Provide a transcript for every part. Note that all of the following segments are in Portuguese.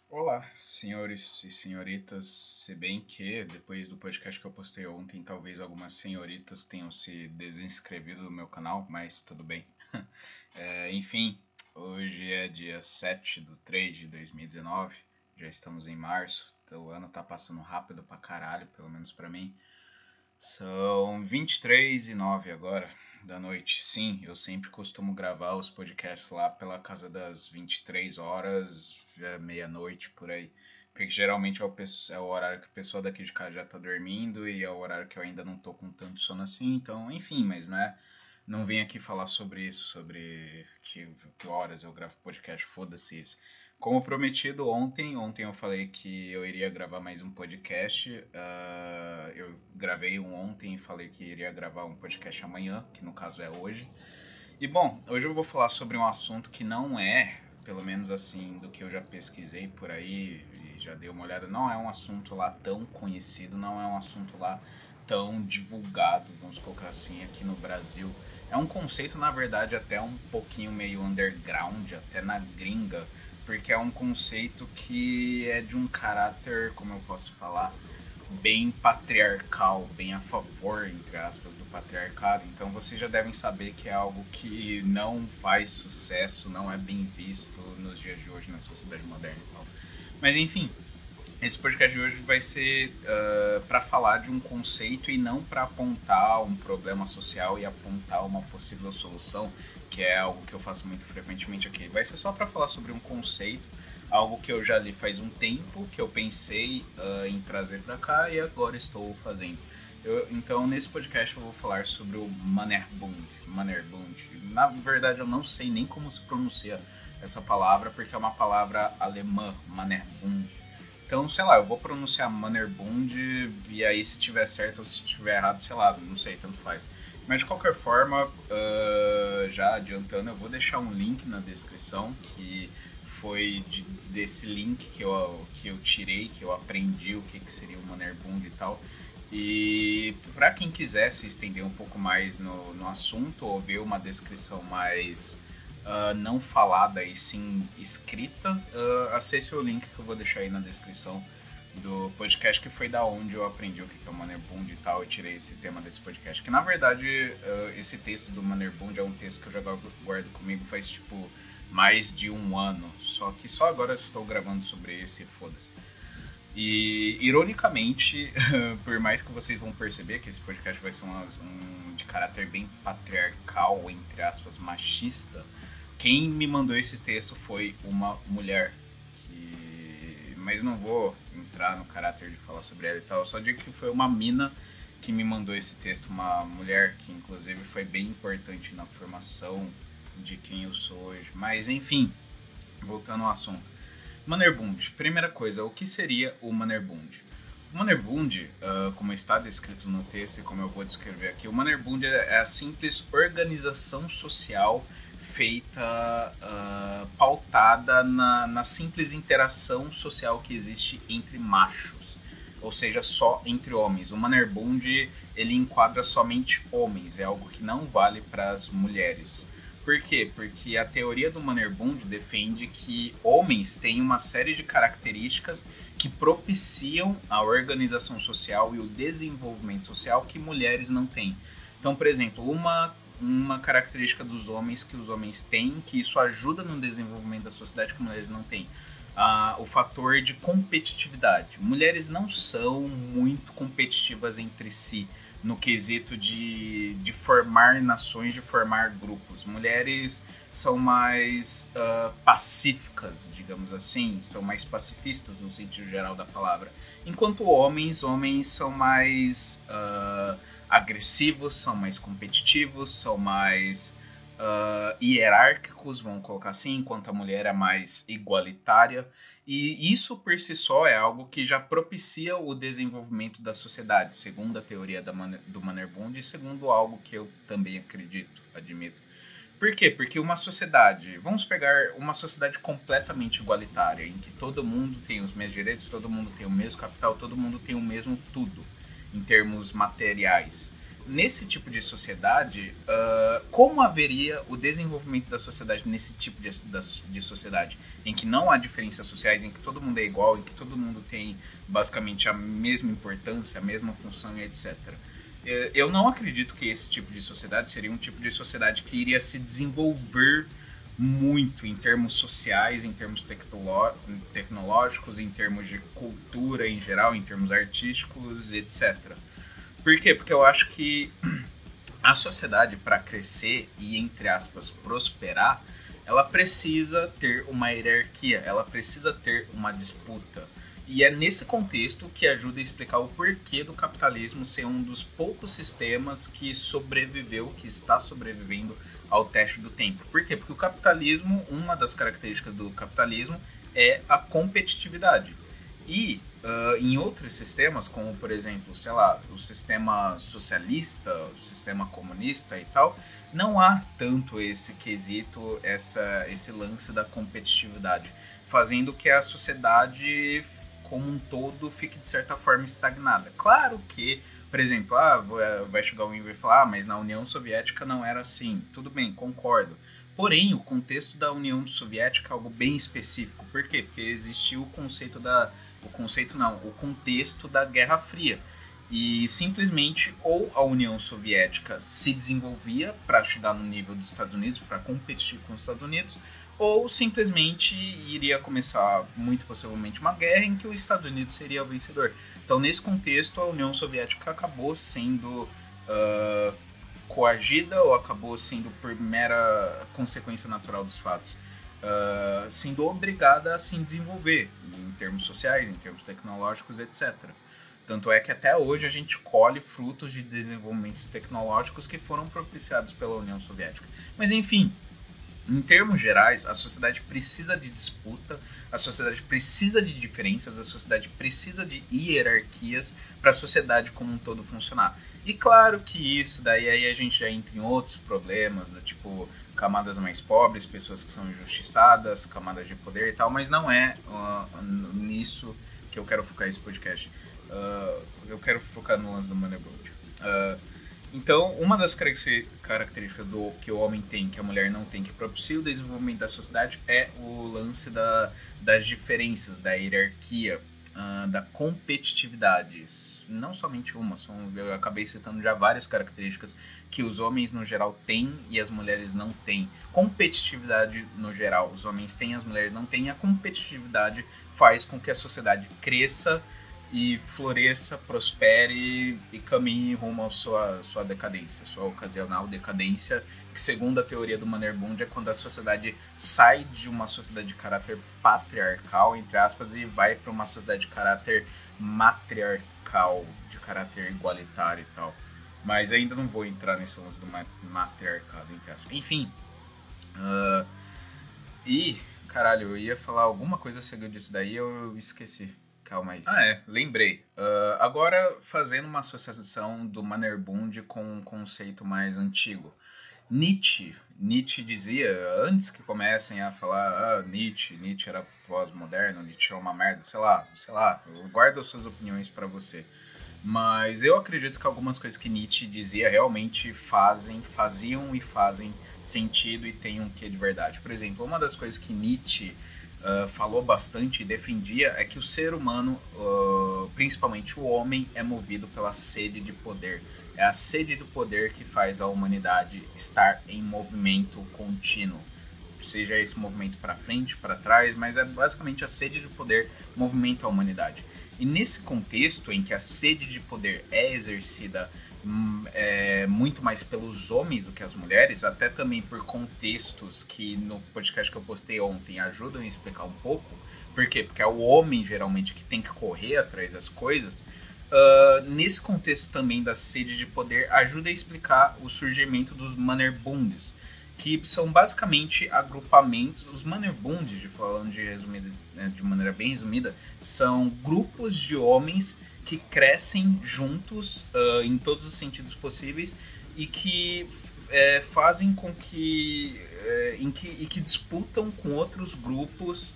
Olá, senhores e senhoritas. Se bem que depois do podcast que eu postei ontem, talvez algumas senhoritas tenham se desinscrevido do meu canal, mas tudo bem. Enfim, hoje é dia 7 de 3 de 2019, já estamos em março, então o ano tá passando rápido pra caralho, pelo menos pra mim. São 23h09 agora da noite. Sim, eu sempre costumo gravar os podcasts lá pela casa das 23 horas, meia-noite, por aí. Porque geralmente é o horário que o pessoal daqui de casa já tá dormindo e é o horário que eu ainda não tô com tanto sono assim. Então, enfim, mas não vim aqui falar sobre isso, sobre que horas eu gravo podcast, foda-se isso. Como prometido ontem eu falei que eu iria gravar mais um podcast. Eu gravei um ontem e falei que iria gravar um podcast amanhã, que no caso é hoje. E bom, hoje eu vou falar sobre um assunto que não é, pelo menos assim, do que eu já pesquisei por aí e já dei uma olhada, não é um assunto lá tão conhecido, não é um assunto lá tão divulgado, vamos colocar assim, aqui no Brasil. É um conceito, na verdade, até um pouquinho meio underground, até na gringa, porque é um conceito que é de um caráter, como eu posso falar, bem patriarcal, bem a favor, entre aspas, do patriarcado. Então vocês já devem saber que é algo que não faz sucesso, não é bem visto nos dias de hoje na sociedade moderna e tal. Mas enfim, esse podcast de hoje vai ser para falar de um conceito e não para apontar um problema social e apontar uma possível solução, que é algo que eu faço muito frequentemente aqui. Vai ser só para falar sobre um conceito, algo que eu já li faz um tempo, que eu pensei em trazer para cá e agora estou fazendo. Então, nesse podcast eu vou falar sobre o Mannerbund. Mannerbund. Na verdade, eu não sei nem como se pronuncia essa palavra, porque é uma palavra alemã, Mannerbund. Então, sei lá, eu vou pronunciar Mannerbund e aí se tiver certo ou se tiver errado, sei lá, não sei, tanto faz. Mas de qualquer forma, já adiantando, eu vou deixar um link na descrição que foi desse link que eu tirei, que eu aprendi o que seria o Mannerbund e tal. E para quem quiser se estender um pouco mais no assunto ou ver uma descrição mais não falada e sim escrita, acesse o link que eu vou deixar aí na descrição do podcast, que foi da onde eu aprendi o que é o Mannerbund e tal, e tirei esse tema desse podcast. Que na verdade, esse texto do Mannerbund é um texto que eu já guardo comigo faz tipo mais de um ano, só que só agora eu estou gravando sobre esse, foda-se. E, ironicamente, por mais que vocês vão perceber que esse podcast vai ser de caráter bem patriarcal, entre aspas, machista, quem me mandou esse texto foi uma mulher. Mas não vou entrar no caráter de falar sobre ela e tal, só digo que foi uma mina que me mandou esse texto, uma mulher que inclusive foi bem importante na formação de quem eu sou hoje. Mas enfim, voltando ao assunto. Mannerbund. Primeira coisa, o que seria o Mannerbund? O Mannerbund, como está descrito no texto e como eu vou descrever aqui, o Mannerbund é a simples organização social feita, pautada na simples interação social que existe entre machos, ou seja, só entre homens. O Mannerbund ele enquadra somente homens, é algo que não vale para as mulheres. Por quê? Porque a teoria do Mannerbund defende que homens têm uma série de características que propiciam a organização social e o desenvolvimento social que mulheres não têm. Então, por exemplo, uma característica dos homens que os homens têm, que isso ajuda no desenvolvimento da sociedade que mulheres não têm. O fator de competitividade. Mulheres não são muito competitivas entre si no quesito de formar nações, de formar grupos. Mulheres são mais pacíficas, digamos assim, são mais pacifistas no sentido geral da palavra. Enquanto homens são mais agressivos, são mais competitivos, são mais hierárquicos, vamos colocar assim, enquanto a mulher é mais igualitária. E isso por si só é algo que já propicia o desenvolvimento da sociedade, segundo a teoria do Mannerbund e segundo algo que eu também acredito, admito. Por quê? Porque uma sociedade, vamos pegar uma sociedade completamente igualitária, em que todo mundo tem os mesmos direitos, todo mundo tem o mesmo capital, todo mundo tem o mesmo tudo, em termos materiais. nesse tipo de sociedade, como haveria o desenvolvimento da sociedade nesse tipo de sociedade, em que não há diferenças sociais, em que todo mundo é igual, em que todo mundo tem basicamente a mesma importância, a mesma função e etc. Eu não acredito que esse tipo de sociedade seria um tipo de sociedade que iria se desenvolver muito em termos sociais, em termos tecnológicos, em termos de cultura em geral, em termos artísticos, etc. Por quê? Porque eu acho que a sociedade, para crescer e, entre aspas, prosperar, ela precisa ter uma hierarquia, ela precisa ter uma disputa. E é nesse contexto que ajuda a explicar o porquê do capitalismo ser um dos poucos sistemas que sobreviveu, que está sobrevivendo ao teste do tempo. Por quê? Porque o capitalismo, uma das características do capitalismo é a competitividade. E em outros sistemas, como por exemplo, sei lá, o sistema socialista, o sistema comunista e tal, não há tanto esse quesito, esse lance da competitividade, fazendo que a sociedade como um todo fique de certa forma estagnada. Claro que, por exemplo, vai chegar alguém e vai falar, mas na União Soviética não era assim. Tudo bem, concordo. Porém, o contexto da União Soviética é algo bem específico. Por quê? Porque existiu o contexto da Guerra Fria. E simplesmente ou a União Soviética se desenvolvia para chegar no nível dos Estados Unidos, para competir com os Estados Unidos, ou simplesmente iria começar, muito possivelmente, uma guerra em que os Estados Unidos seria o vencedor. Então, nesse contexto, a União Soviética acabou sendo coagida, ou acabou sendo por mera consequência natural dos fatos, sendo obrigada a se desenvolver em termos sociais, em termos tecnológicos, etc. Tanto é que até hoje a gente colhe frutos de desenvolvimentos tecnológicos que foram propiciados pela União Soviética. Mas enfim, em termos gerais, a sociedade precisa de disputa, a sociedade precisa de diferenças, a sociedade precisa de hierarquias para a sociedade como um todo funcionar. E claro que isso daí aí a gente já entra em outros problemas, do tipo camadas mais pobres, pessoas que são injustiçadas, camadas de poder e tal, mas não é nisso que eu quero focar esse podcast. Eu quero focar no lance do Moneyball. Então, uma das características do que o homem tem, que a mulher não tem, que propicia o desenvolvimento da sociedade, é o lance das diferenças, da hierarquia, da competitividade. Não somente uma, eu acabei citando já várias características que os homens no geral têm e as mulheres não têm. Competitividade no geral, os homens têm, as mulheres não têm. A competitividade faz com que a sociedade cresça e floresça, prospere e caminhe rumo à sua decadência, sua ocasional decadência, que segundo a teoria do Mannerbund é quando a sociedade sai de uma sociedade de caráter patriarcal, entre aspas, e vai para uma sociedade de caráter matriarcal, de caráter igualitário e tal. Mas ainda não vou entrar nesse lance do matriarcado, entre aspas. Enfim, caralho, eu ia falar alguma coisa seguida disso daí, eu esqueci. Calma aí. Lembrei. Agora, fazendo uma associação do Mannerbund com um conceito mais antigo. Nietzsche dizia, antes que comecem a falar, Nietzsche era pós-moderno, Nietzsche é uma merda, sei lá, eu guardo as suas opiniões para você. Mas eu acredito que algumas coisas que Nietzsche dizia realmente faziam e fazem sentido e tem um quê de verdade. Por exemplo, uma das coisas que Nietzsche falou bastante e defendia é que o ser humano, principalmente o homem, é movido pela sede de poder. É a sede do poder que faz a humanidade estar em movimento contínuo. Seja esse movimento para frente, para trás, mas é basicamente a sede de poder movimenta a humanidade. E nesse contexto em que a sede de poder é exercida muito mais pelos homens do que as mulheres, até também por contextos que no podcast que eu postei ontem ajudam a explicar um pouco. Por quê? Porque é o homem geralmente que tem que correr atrás das coisas. Nesse contexto também da sede de poder ajuda a explicar o surgimento dos Mannerbunds, que são basicamente agrupamentos. Os Mannerbunds, falando de maneira bem resumida, são grupos de homens que crescem juntos em todos os sentidos possíveis e que fazem com que, que disputam com outros grupos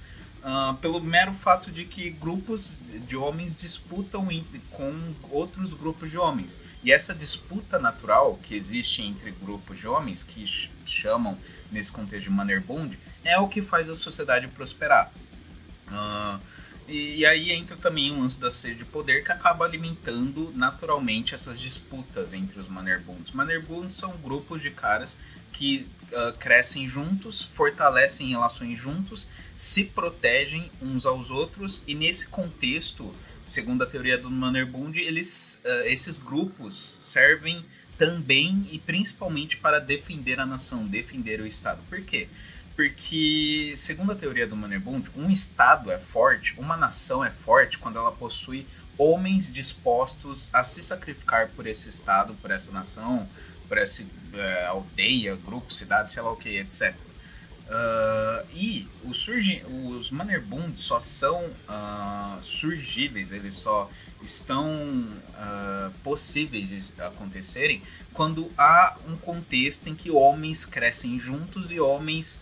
pelo mero fato de que grupos de homens disputam com outros grupos de homens. E essa disputa natural que existe entre grupos de homens, que chamam nesse contexto de Mannerbund, é o que faz a sociedade prosperar. E aí entra também um lance da sede de poder que acaba alimentando naturalmente essas disputas entre os Mannerbunds. Mannerbunds são grupos de caras que crescem juntos, fortalecem relações juntos, se protegem uns aos outros, e nesse contexto, segundo a teoria do Mannerbund, esses grupos servem também e principalmente para defender a nação, defender o Estado. Por quê? Porque, segundo a teoria do Mannerbund, um Estado é forte, uma nação é forte quando ela possui homens dispostos a se sacrificar por esse Estado, por essa nação, por essa aldeia, grupo, cidade, sei lá o que, etc. E os Mannerbund só são surgíveis, eles só estão possíveis de acontecerem quando há um contexto em que homens crescem juntos e homens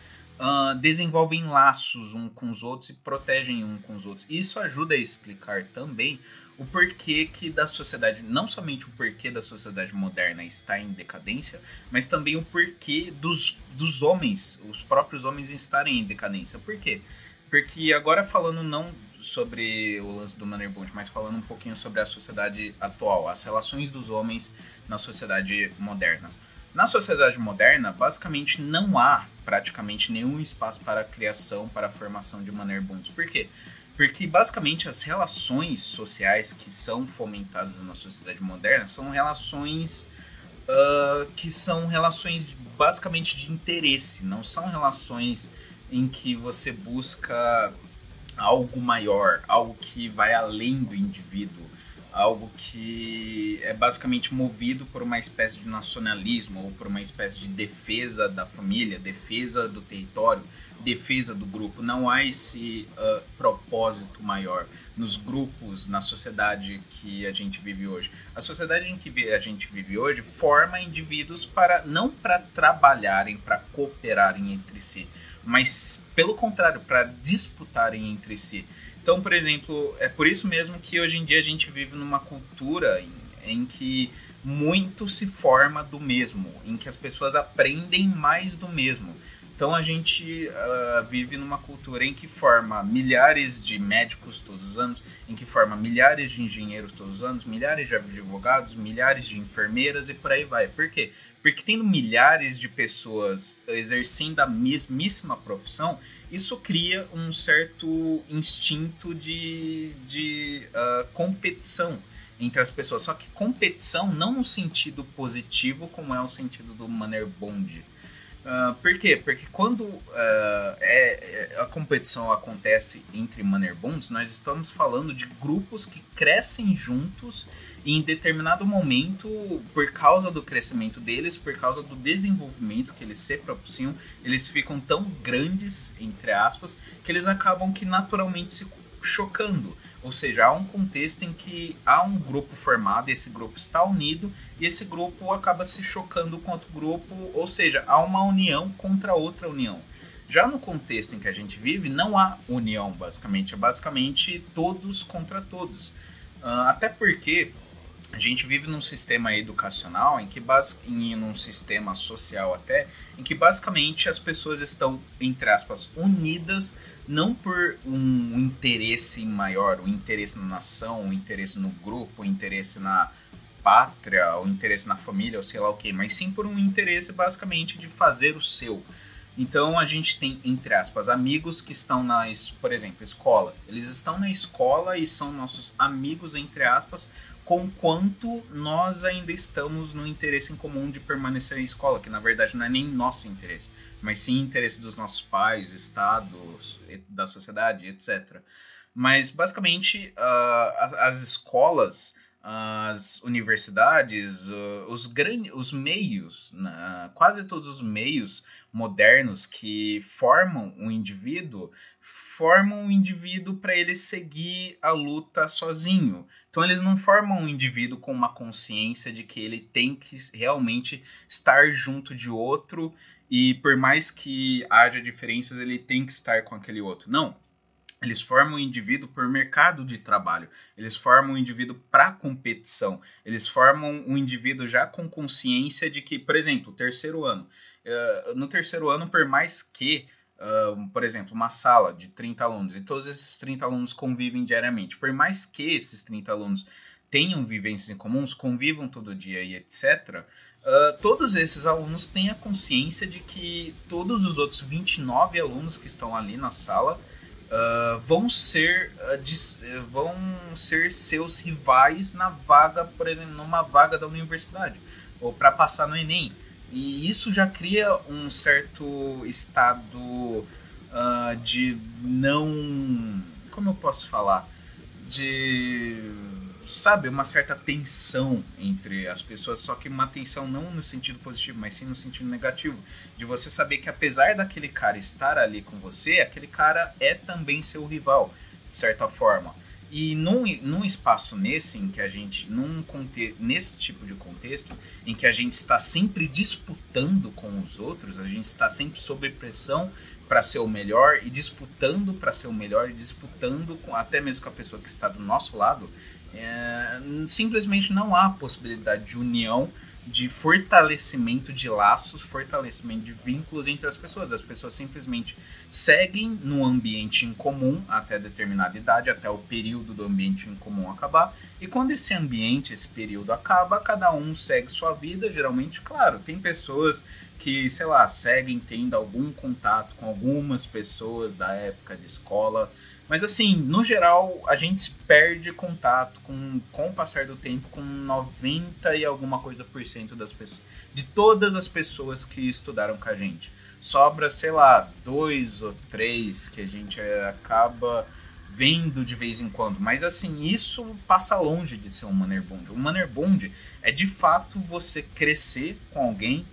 desenvolvem laços uns com os outros e protegem uns com os outros. Isso ajuda a explicar também o porquê que da sociedade, não somente o porquê da sociedade moderna está em decadência, mas também o porquê dos homens, os próprios homens estarem em decadência. Por quê? Porque agora falando não sobre o lance do Mannerbund, mas falando um pouquinho sobre a sociedade atual, as relações dos homens na sociedade moderna. Na sociedade moderna, basicamente não há praticamente nenhum espaço para a criação, para a formação de Mannerbunds. Por quê? Porque basicamente as relações sociais que são fomentadas na sociedade moderna são relações que são relações basicamente de interesse, não são relações em que você busca algo maior, algo que vai além do indivíduo, algo que é basicamente movido por uma espécie de nacionalismo ou por uma espécie de defesa da família, defesa do território, defesa do grupo. Não há esse propósito maior nos grupos, na sociedade que a gente vive hoje. A sociedade em que a gente vive hoje forma indivíduos não para trabalharem, para cooperarem entre si, mas pelo contrário, para disputarem entre si. Então, por exemplo, é por isso mesmo que hoje em dia a gente vive numa cultura em que muito se forma do mesmo, em que as pessoas aprendem mais do mesmo. Então a gente vive numa cultura em que forma milhares de médicos todos os anos, em que forma milhares de engenheiros todos os anos, milhares de advogados, milhares de enfermeiras e por aí vai. Por quê? Porque tendo milhares de pessoas exercendo a mesmíssima profissão, isso cria um certo instinto de competição entre as pessoas. Só que competição não no sentido positivo, como é o sentido do Mannerbund. Por quê? Porque quando a competição acontece entre Mannerbunds, nós estamos falando de grupos que crescem juntos e em determinado momento, por causa do crescimento deles, por causa do desenvolvimento que eles se propiciam, eles ficam tão grandes, entre aspas, que eles acabam que naturalmente se chocando. Ou seja, há um contexto em que há um grupo formado, esse grupo está unido e esse grupo acaba se chocando com outro grupo, ou seja, há uma união contra outra união. Já no contexto em que a gente vive, não há união, basicamente. É basicamente todos contra todos. Até porque a gente vive num sistema educacional, num sistema social até, em que basicamente as pessoas estão, entre aspas, unidas não por um interesse maior, um interesse na nação, um interesse no grupo, um interesse na pátria, um interesse na família, ou sei lá o que, mas sim por um interesse basicamente de fazer o seu. Então a gente tem, entre aspas, amigos que estão por exemplo, escola. Eles estão na escola e são nossos amigos, entre aspas, conquanto nós ainda estamos no interesse em comum de permanecer em escola, que na verdade não é nem nosso interesse, mas sim interesse dos nossos pais, estados, da sociedade, etc. Mas basicamente as escolas, as universidades, os meios, quase todos os meios modernos que formam um indivíduo para ele seguir a luta sozinho. Então eles não formam um indivíduo com uma consciência de que ele tem que realmente estar junto de outro e por mais que haja diferenças, ele tem que estar com aquele outro. Não. Eles formam o indivíduo por mercado de trabalho, eles formam o indivíduo para competição, eles formam o indivíduo já com consciência de que, por exemplo, terceiro ano. No terceiro ano, por mais que, por exemplo, uma sala de 30 alunos, e todos esses 30 alunos convivem diariamente, por mais que esses 30 alunos tenham vivências em comuns, convivam todo dia e etc., todos esses alunos têm a consciência de que todos os outros 29 alunos que estão ali na sala vão ser seus rivais na vaga, por exemplo, numa vaga da universidade ou para passar no Enem. E isso já cria um certo estado de não, como eu posso falar, de, sabe, uma certa tensão entre as pessoas, só que uma tensão não no sentido positivo, mas sim no sentido negativo, de você saber que apesar daquele cara estar ali com você, aquele cara é também seu rival, de certa forma. E num espaço nesse, em que a gente, nesse tipo de contexto, em que a gente está sempre disputando com os outros, a gente está sempre sob pressão para ser o melhor e disputando para ser o melhor e disputando até mesmo com a pessoa que está do nosso lado, simplesmente não há possibilidade de união, de fortalecimento de laços, fortalecimento de vínculos entre as pessoas. As pessoas simplesmente seguem no ambiente em comum até determinada idade, até o período do ambiente em comum acabar, e quando esse ambiente, esse período acaba, cada um segue sua vida. Geralmente, claro, tem pessoas que, sei lá, seguem tendo algum contato com algumas pessoas da época de escola, mas assim, no geral, a gente perde contato com o passar do tempo com 90 e alguma coisa por cento das pessoas, de todas as pessoas que estudaram com a gente. Sobra, sei lá, 2 ou 3 que a gente acaba vendo de vez em quando. Mas assim, isso passa longe de ser um Manner Bond. O Manner Bond é de fato você crescer com alguém,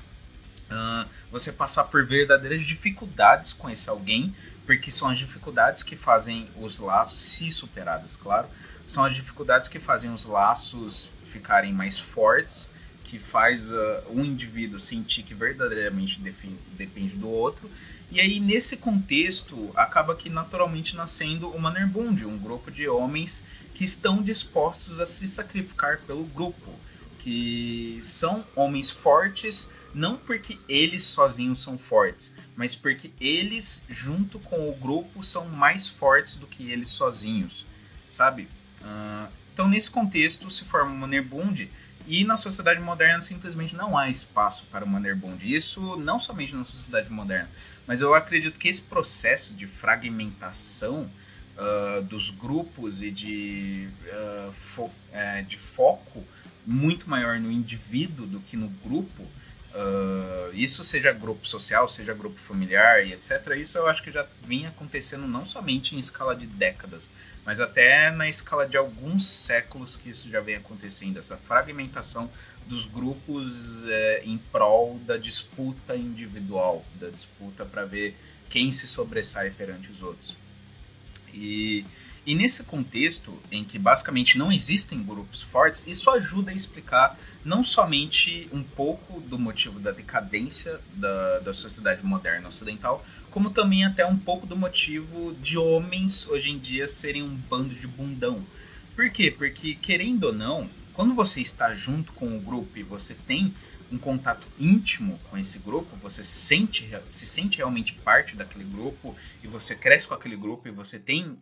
você passar por verdadeiras dificuldades com esse alguém, porque são as dificuldades que fazem os laços, se superadas, claro, são as dificuldades que fazem os laços ficarem mais fortes, que faz um indivíduo sentir que verdadeiramente depende do outro. E aí, nesse contexto, acaba que naturalmente nascendo o Manner Bond, um grupo de homens que estão dispostos a se sacrificar pelo grupo, que são homens fortes, não porque eles sozinhos são fortes, mas porque eles, junto com o grupo, são mais fortes do que eles sozinhos, sabe? Então, nesse contexto, se forma o Manner Bond, e na sociedade moderna simplesmente não há espaço para o Manner Bond. Isso não somente na sociedade moderna, mas eu acredito que esse processo de fragmentação dos grupos e de foco muito maior no indivíduo do que no grupo, isso seja grupo social, seja grupo familiar e etc., isso eu acho que já vinha acontecendo não somente em escala de décadas, mas até na escala de alguns séculos que isso já vem acontecendo, essa fragmentação dos grupos em prol da disputa individual, da disputa para ver quem se sobressai perante os outros. E nesse contexto, em que basicamente não existem grupos fortes, isso ajuda a explicar não somente um pouco do motivo da decadência da sociedade moderna ocidental, como também até um pouco do motivo de homens hoje em dia serem um bando de bundão. Por quê? Porque, querendo ou não, quando você está junto com o grupo e você tem um contato íntimo com esse grupo, você se sente realmente parte daquele grupo, e você cresce com aquele grupo, e você tem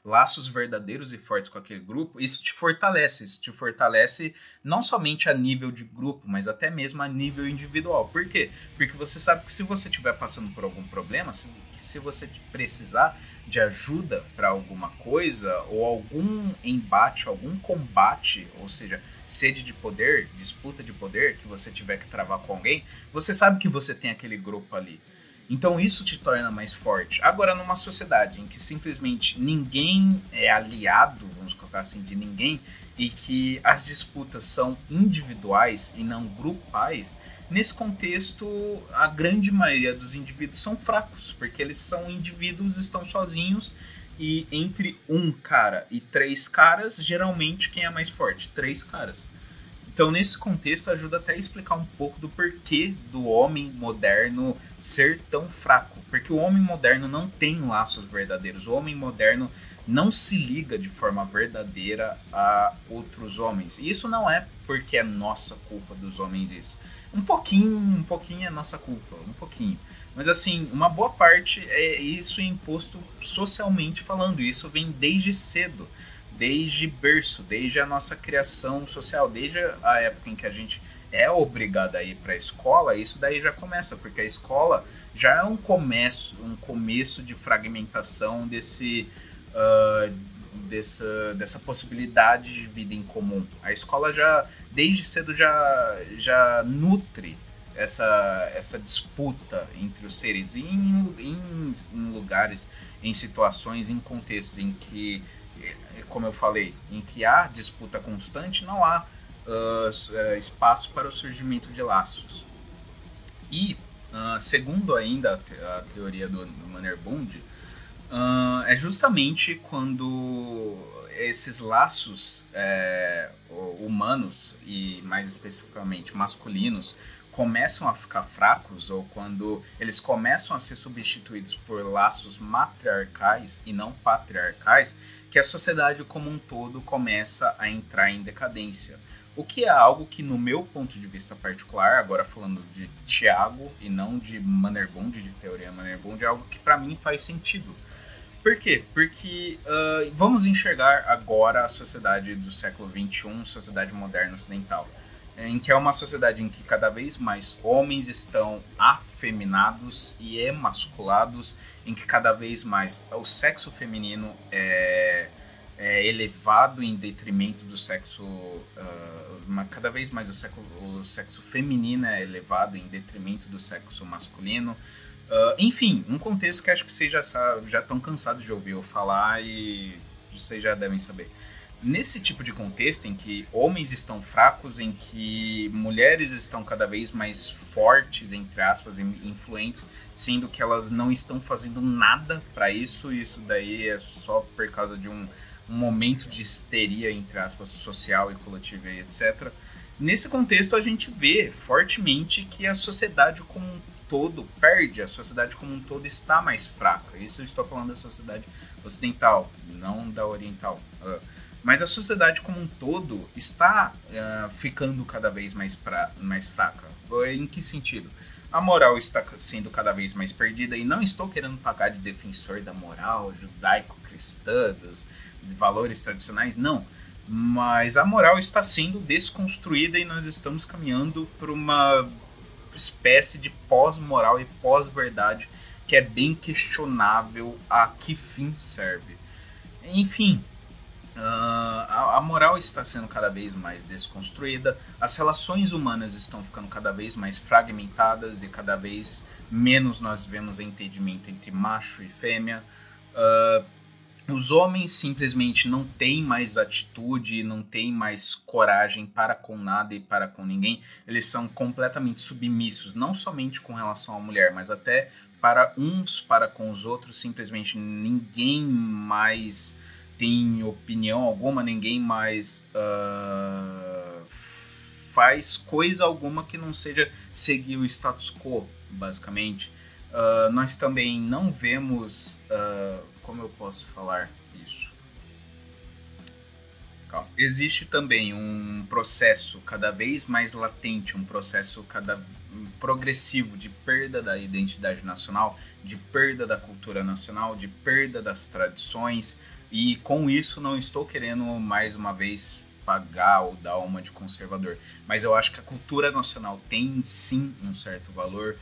laços verdadeiros e fortes com aquele grupo, isso te fortalece não somente a nível de grupo, mas até mesmo a nível individual. Por quê? Porque você sabe que se você estiver passando por algum problema, se você precisar de ajuda para alguma coisa, ou algum embate, algum combate, ou seja, sede de poder, disputa de poder, que você tiver que travar com alguém, você sabe que você tem aquele grupo ali. Então isso te torna mais forte. Agora, numa sociedade em que simplesmente ninguém é aliado, vamos colocar assim, de ninguém, e que as disputas são individuais e não grupais, nesse contexto, a grande maioria dos indivíduos são fracos, porque eles são indivíduos, estão sozinhos, e entre um cara e 3 caras, geralmente quem é mais forte? 3 caras. Então, nesse contexto, ajuda até a explicar um pouco do porquê do homem moderno ser tão fraco. Porque o homem moderno não tem laços verdadeiros. O homem moderno não se liga de forma verdadeira a outros homens. E isso não é porque é nossa culpa dos homens isso. Um pouquinho é nossa culpa, um pouquinho. Mas assim, uma boa parte é isso imposto socialmente falando. Isso vem desde cedo, desde berço, desde a nossa criação social, desde a época em que a gente é obrigado a ir para a escola. Isso daí já começa, porque a escola já é um começo de fragmentação dessa possibilidade de vida em comum. A escola já, desde cedo, já nutre essa disputa entre os seres em lugares, em situações, em contextos em que, como eu falei, em que há disputa constante, não há espaço para o surgimento de laços. E, segundo ainda a teoria do Mannerbund, é justamente quando esses laços humanos, e mais especificamente masculinos, começam a ficar fracos, ou quando eles começam a ser substituídos por laços matriarcais e não patriarcais, que a sociedade como um todo começa a entrar em decadência. O que é algo que, no meu ponto de vista particular, agora falando de Tiago e não de Mannerbund, de teoria Mannerbund, é algo que para mim faz sentido. Por quê? Porque vamos enxergar agora a sociedade do século XXI, sociedade moderna ocidental, em que é uma sociedade em que cada vez mais homens estão afeminados e emasculados, em que cada vez mais o sexo feminino é elevado em detrimento do sexo... cada vez mais o sexo feminino é elevado em detrimento do sexo masculino. Enfim, um contexto que acho que vocês já estão cansados de ouvir eu falar e vocês já devem saber. Nesse tipo de contexto em que homens estão fracos, em que mulheres estão cada vez mais fortes, entre aspas, e influentes, sendo que elas não estão fazendo nada para isso daí é só por causa de um momento de histeria, entre aspas, social e coletiva e etc. Nesse contexto a gente vê fortemente que a sociedade como um todo perde, a sociedade como um todo está mais fraca. Isso eu estou falando da sociedade ocidental, não da oriental. Mas a sociedade como um todo está ficando cada vez mais fraca. Em que sentido? A moral está sendo cada vez mais perdida, e não estou querendo pagar de defensor da moral judaico-cristã, dos valores tradicionais, não. Mas a moral está sendo desconstruída e nós estamos caminhando para uma espécie de pós-moral e pós-verdade que é bem questionável a que fim serve. Enfim, a moral está sendo cada vez mais desconstruída, as relações humanas estão ficando cada vez mais fragmentadas e cada vez menos nós vemos entendimento entre macho e fêmea. Os homens simplesmente não têm mais atitude, não têm mais coragem para com nada e para com ninguém. Eles são completamente submissos, não somente com relação à mulher, mas até para uns, para com os outros. Simplesmente ninguém mais tem opinião alguma, ninguém mais faz coisa alguma que não seja seguir o status quo, basicamente. Nós também não vemos... como eu posso falar isso? Calma. Existe também um processo cada vez mais latente, um processo progressivo de perda da identidade nacional, de perda da cultura nacional, de perda das tradições, e com isso não estou querendo, mais uma vez, pagar ou dar uma de conservador, mas eu acho que a cultura nacional tem sim um certo valor.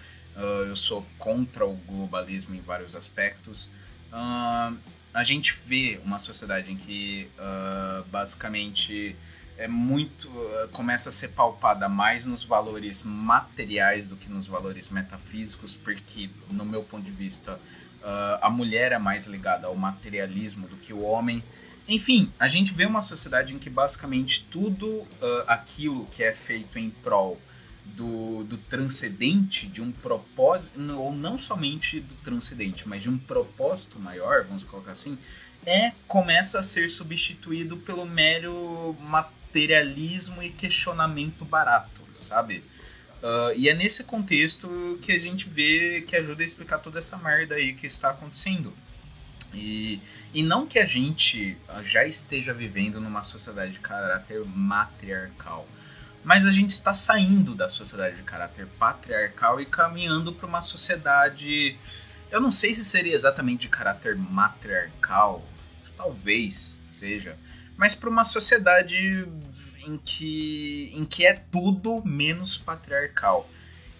Eu sou contra o globalismo em vários aspectos. A gente vê uma sociedade em que basicamente começa a ser pautada mais nos valores materiais do que nos valores metafísicos, porque, no meu ponto de vista, a mulher é mais ligada ao materialismo do que o homem. Enfim, a gente vê uma sociedade em que basicamente tudo aquilo que é feito em prol do transcendente, de um propósito, ou não somente do transcendente, mas de um propósito maior, vamos colocar assim, começa a ser substituído pelo mero materialismo e questionamento barato, sabe? E é nesse contexto que a gente vê que ajuda a explicar toda essa merda aí que está acontecendo. E não que a gente já esteja vivendo numa sociedade de caráter matriarcal, mas a gente está saindo da sociedade de caráter patriarcal e caminhando para uma sociedade, eu não sei se seria exatamente de caráter matriarcal, talvez seja, mas para uma sociedade em que é tudo menos patriarcal.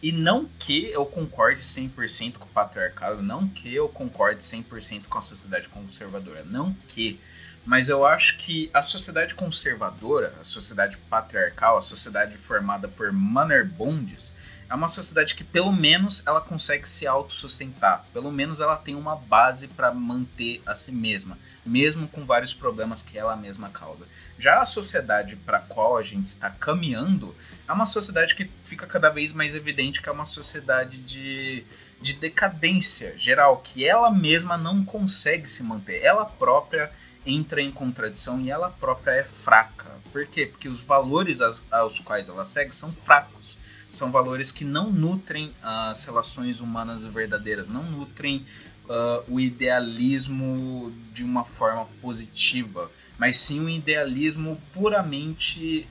E não que eu concorde 100% com o patriarcado, não que eu concorde 100% com a sociedade conservadora, não que. Mas eu acho que a sociedade conservadora, a sociedade patriarcal, a sociedade formada por Mannerbunds, é uma sociedade que pelo menos ela consegue se autossustentar, pelo menos ela tem uma base para manter a si mesma, mesmo com vários problemas que ela mesma causa. Já a sociedade para a qual a gente está caminhando é uma sociedade que fica cada vez mais evidente que é uma sociedade de decadência geral, que ela mesma não consegue se manter, ela própria entra em contradição e ela própria é fraca. Por quê? Porque os valores aos quais ela segue são fracos. São valores que não nutrem as relações humanas verdadeiras, não nutrem o idealismo de uma forma positiva, mas sim um idealismo puramente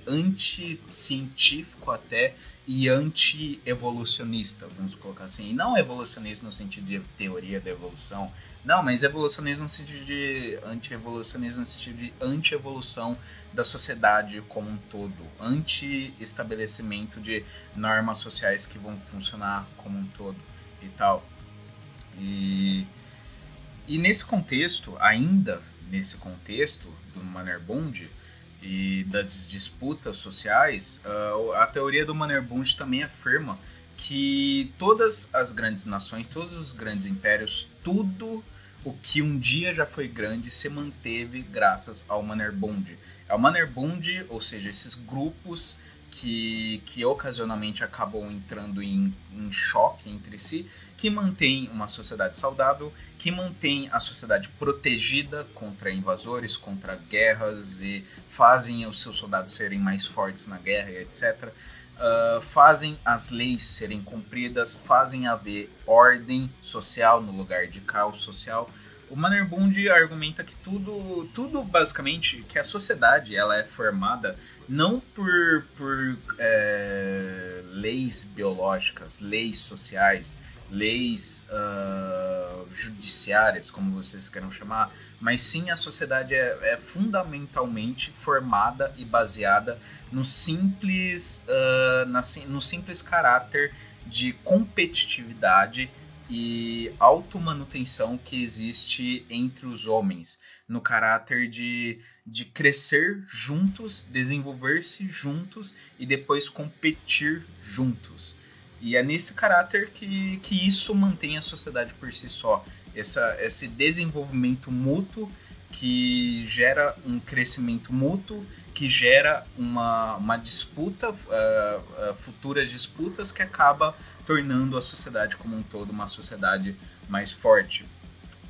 anticientífico até e anti-evolucionista, vamos colocar assim. E não evolucionista no sentido de teoria da evolução, não, mas evolucionismo no sentido de anti-evolucionismo no sentido de anti-evolução da sociedade como um todo, anti-estabelecimento de normas sociais que vão funcionar como um todo e tal. E nesse contexto, ainda nesse contexto do Mannerbund e das disputas sociais, a teoria do Mannerbund também afirma que todas as grandes nações, todos os grandes impérios, tudo o que um dia já foi grande se manteve graças ao Mannerbund. É o Mannerbund, ou seja, esses grupos que ocasionalmente acabam entrando em choque entre si, que mantém uma sociedade saudável, que mantém a sociedade protegida contra invasores, contra guerras e fazem os seus soldados serem mais fortes na guerra, etc. Fazem as leis serem cumpridas, fazem haver ordem social no lugar de caos social. O Mannerbund argumenta que tudo basicamente, que a sociedade ela é formada não por leis biológicas, leis sociais, leis judiciárias, como vocês queiram chamar, mas sim a sociedade é fundamentalmente formada e baseada no simples caráter de competitividade e automanutenção que existe entre os homens, no caráter de crescer juntos, desenvolver-se juntos e depois competir juntos. E é nesse caráter que isso mantém a sociedade por si só. Esse desenvolvimento mútuo que gera um crescimento mútuo, que gera uma disputa, futuras disputas que acaba tornando a sociedade como um todo uma sociedade mais forte.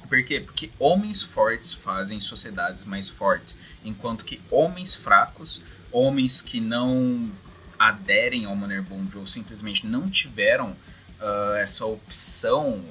Por quê? Porque homens fortes fazem sociedades mais fortes, enquanto que homens fracos, homens que não aderem ao Mannerbund ou simplesmente não tiveram essa opção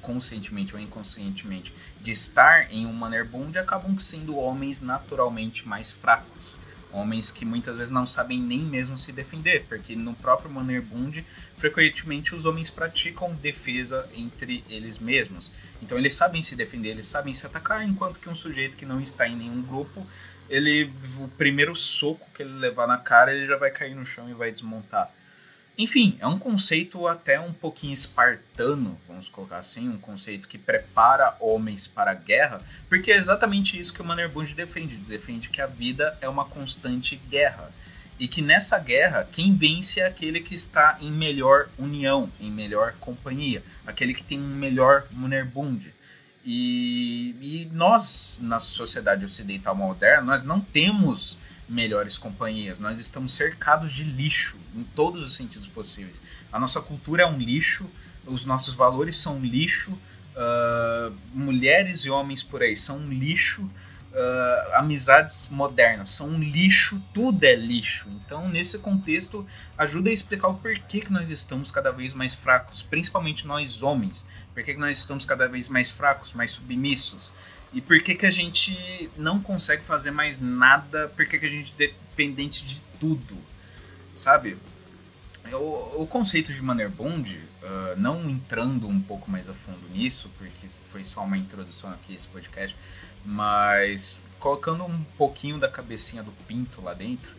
conscientemente ou inconscientemente de estar em um Mannerbund, acabam sendo homens naturalmente mais fracos. Homens que muitas vezes não sabem nem mesmo se defender, porque no próprio Mannerbund, frequentemente os homens praticam defesa entre eles mesmos. Então eles sabem se defender, eles sabem se atacar, enquanto que um sujeito que não está em nenhum grupo, o primeiro soco que ele levar na cara, ele já vai cair no chão e vai desmontar. Enfim, é um conceito até um pouquinho espartano, vamos colocar assim, um conceito que prepara homens para a guerra, porque é exatamente isso que o Mannerbund defende que a vida é uma constante guerra, e que nessa guerra, quem vence é aquele que está em melhor união, em melhor companhia, aquele que tem um melhor Mannerbund. E nós, na sociedade ocidental moderna, nós não temos melhores companhias, nós estamos cercados de lixo em todos os sentidos possíveis. A nossa cultura é um lixo, os nossos valores são um lixo, mulheres e homens por aí são um lixo, amizades modernas são um lixo, tudo é lixo. Então, nesse contexto, ajuda a explicar o porquê que nós estamos cada vez mais fracos, principalmente nós homens. Por que nós estamos cada vez mais fracos, mais submissos? E por que a gente não consegue fazer mais nada? Por que a gente é dependente de tudo? Sabe? O conceito de Mannerbund, não entrando um pouco mais a fundo nisso, porque foi só uma introdução aqui a esse podcast, mas colocando um pouquinho da cabecinha do pinto lá dentro,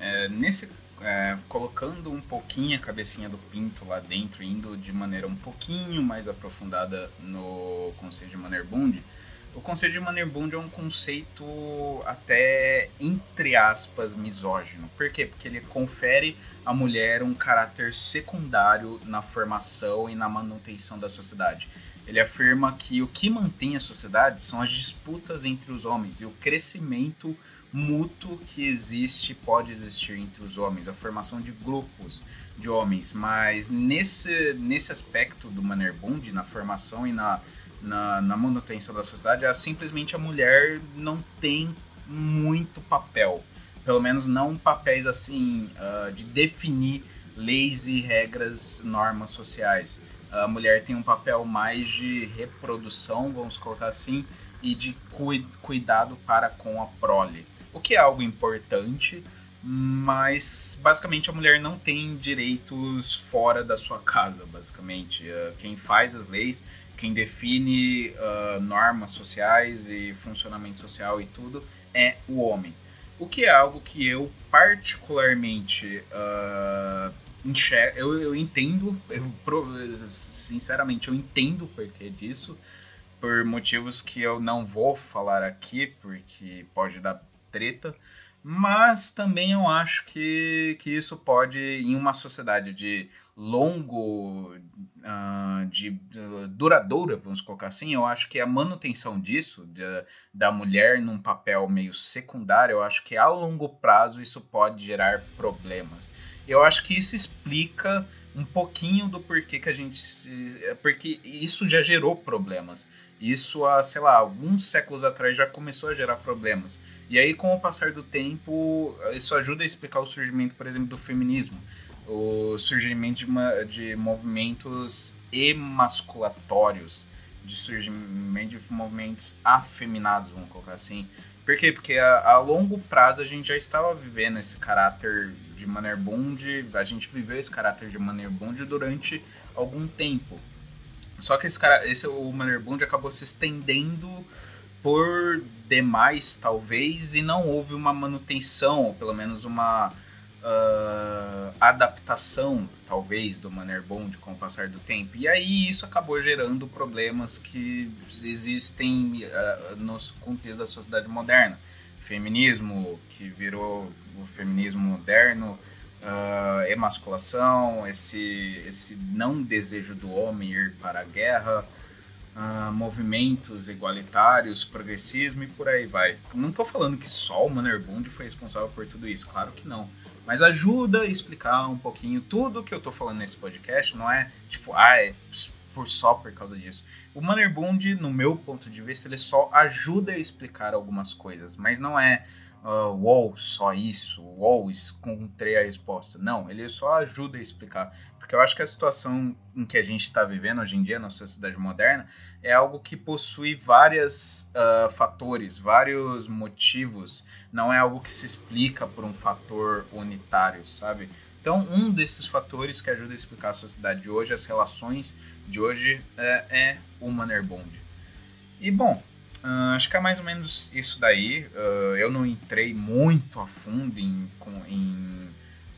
colocando um pouquinho a cabecinha do pinto lá dentro, indo de maneira um pouquinho mais aprofundada no conceito de Mannerbund, o conceito de Mannerbund é um conceito até, entre aspas, misógino. Por quê? Porque ele confere à mulher um caráter secundário na formação e na manutenção da sociedade. Ele afirma que o que mantém a sociedade são as disputas entre os homens e o crescimento mútuo que pode existir entre os homens, a formação de grupos de homens. Mas nesse aspecto do Mannerbund, na formação e na manutenção da sociedade, simplesmente a mulher não tem muito papel. Pelo menos não papéis assim de definir leis e regras, normas sociais. A mulher tem um papel mais de reprodução, vamos colocar assim, e de cuidado para com a prole. O que é algo importante, mas basicamente a mulher não tem direitos fora da sua casa, basicamente. Quem faz as leis, quem define normas sociais e funcionamento social e tudo é o homem. O que é algo que eu particularmente enxergo, eu entendo, sinceramente eu entendo o porquê disso, por motivos que eu não vou falar aqui, porque pode dar treta, mas também eu acho que isso pode, em uma sociedade de duradoura, vamos colocar assim, eu acho que a manutenção disso, da mulher num papel meio secundário, eu acho que a longo prazo isso pode gerar problemas. Eu acho que isso explica um pouquinho do porquê que a gente... Porque isso já gerou problemas. Isso há, sei lá, alguns séculos atrás já começou a gerar problemas. E aí, com o passar do tempo, isso ajuda a explicar o surgimento, por exemplo, do feminismo. O surgimento de movimentos emasculatórios, de surgimento de movimentos afeminados, vamos colocar assim. Por quê? Porque a longo prazo a gente já estava vivendo esse caráter de Mannerbund, a gente viveu esse caráter de Mannerbund durante algum tempo. Só que o Mannerbund acabou se estendendo por demais, talvez, e não houve uma manutenção, ou pelo menos uma adaptação, talvez, do Mannerbund com o passar do tempo. E aí isso acabou gerando problemas que existem no contexto da sociedade moderna. Feminismo, que virou o feminismo moderno, emasculação, esse não desejo do homem ir para a guerra, movimentos igualitários, progressismo e por aí vai. Não estou falando que só o Mannerbund foi responsável por tudo isso, claro que não. Mas ajuda a explicar um pouquinho tudo que eu estou falando nesse podcast, não é tipo, só por causa disso. O Mannerbund, no meu ponto de vista, ele só ajuda a explicar algumas coisas, mas não é só isso, encontrei a resposta. Não, ele só ajuda a explicar. Porque eu acho que a situação em que a gente está vivendo hoje em dia, na sociedade moderna, é algo que possui vários fatores, vários motivos. Não é algo que se explica por um fator unitário, sabe? Então, um desses fatores que ajuda a explicar a sociedade de hoje, as relações de hoje, é o Mannerbund. E, bom, acho que é mais ou menos isso daí. Eu não entrei muito a fundo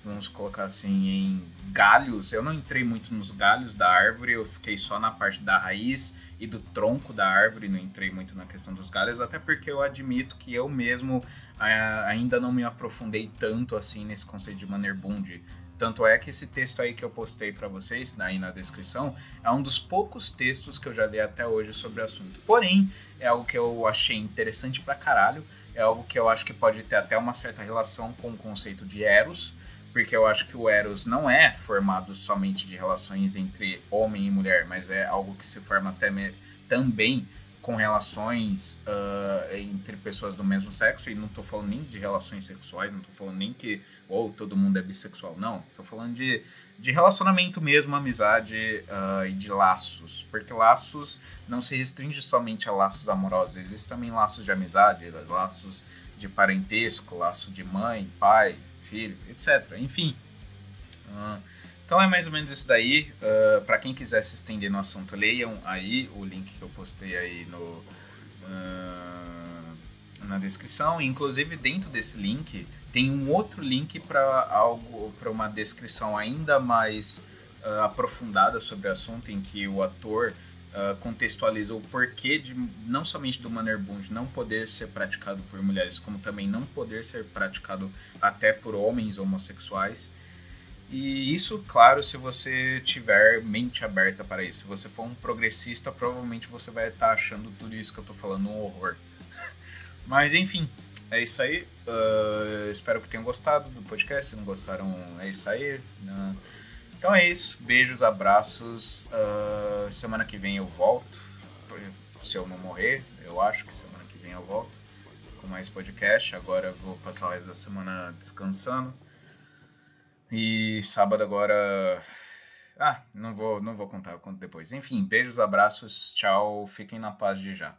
vamos colocar assim, em galhos. Eu não entrei muito nos galhos da árvore, eu fiquei só na parte da raiz e do tronco da árvore, não entrei muito na questão dos galhos, até porque eu admito que eu mesmo ainda não me aprofundei tanto assim nesse conceito de Mannerbund. Tanto é que esse texto aí que eu postei para vocês, aí na descrição, é um dos poucos textos que eu já li até hoje sobre o assunto. Porém, é algo que eu achei interessante pra caralho, é algo que eu acho que pode ter até uma certa relação com o conceito de Eros, porque eu acho que o Eros não é formado somente de relações entre homem e mulher, mas é algo que se forma também com relações entre pessoas do mesmo sexo, e não estou falando nem de relações sexuais, não estou falando nem que todo mundo é bissexual, não. Estou falando de relacionamento mesmo, amizade e de laços, porque laços não se restringe somente a laços amorosos, existem também laços de amizade, laços de parentesco, laço de mãe, pai, filho, etc. Enfim, então é mais ou menos isso daí. Para quem quiser se estender no assunto, leiam aí o link que eu postei aí na descrição. Inclusive dentro desse link tem um outro link para uma descrição ainda mais aprofundada sobre o assunto, em que o ator contextualiza o porquê de não somente do Mannerbund não poder ser praticado por mulheres, como também não poder ser praticado até por homens homossexuais. E isso, claro, se você tiver mente aberta para isso. Se você for um progressista, provavelmente você vai estar achando tudo isso que eu estou falando um horror. Mas enfim, é isso aí. Espero que tenham gostado do podcast. Se não gostaram, é isso aí. Então é isso. Beijos, abraços. Semana que vem eu volto. Se eu não morrer, eu acho que semana que vem eu volto com mais podcast. Agora eu vou passar o resto da semana descansando. E sábado agora. Não vou contar, eu conto depois. Enfim, beijos, abraços, tchau, fiquem na paz de já.